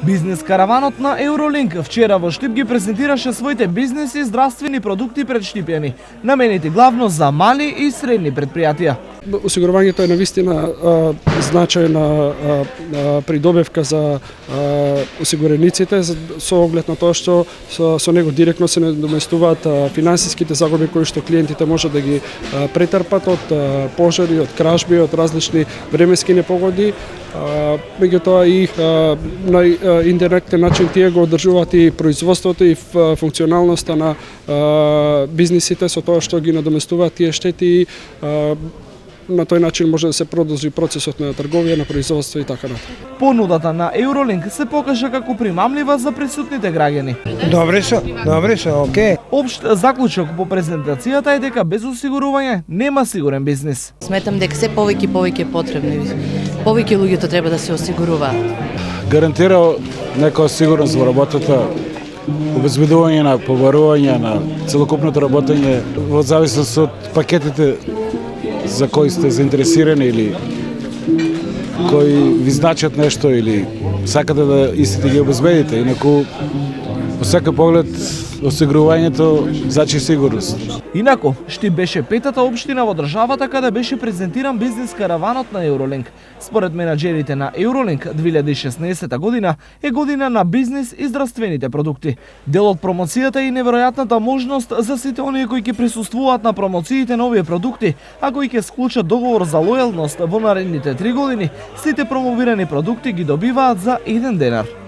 Бизнес караванот на Eurolink вчера во Штип ги презентираше своите бизнес и здравствени продукти пред штипјани, наменети главно за мали и средни предпријатија. Осигурувањето е навистина значајна придобивка за осигурениците со оглед на тоа што со него директно се надоместуваат финансиските загуби кои што клиентите може да ги претрпат од пожари, од кражби, од различни временски непогоди. Меѓутоа и на индиректен начин тие го одржуваат и производството и функционалноста на бизнисите со тоа што ги надоместуваат тие штети и на тој начин може да се продолжи процесот на трговија, на производство и така натаму. Понудата на Eurolink се покажа како примамлива за присутните граѓани. Добре се, окей. Општ заклучок по презентацијата е дека без осигурување нема сигурен бизнис. Сметам дека се повеќе потребни. Повеќе луѓето треба да се осигуруваат. Гарантира нека сигурност во работата, обезбедување на побарување на целокупното работење во зависност од пакетите за кои сте заинтересирани или кои ви значат нешто или сакате да истите ги обезбедите. Инаку, по секој поглед, осигурувањето значи сигурност. Инако, Штип беше петата општина во државата каде беше презентиран бизнес караванот на Eurolink. Според менаџерите на Eurolink, 2016 година е година на бизнес и здравствените продукти. Дел од промоцијата е и неверојатната можност за сите оние кои ќе присуствуваат на промоциите на овие продукти, а кои ќе склучат договор за лојалност во наредните 3 години, сите промовирани продукти ги добиваат за 1 денар.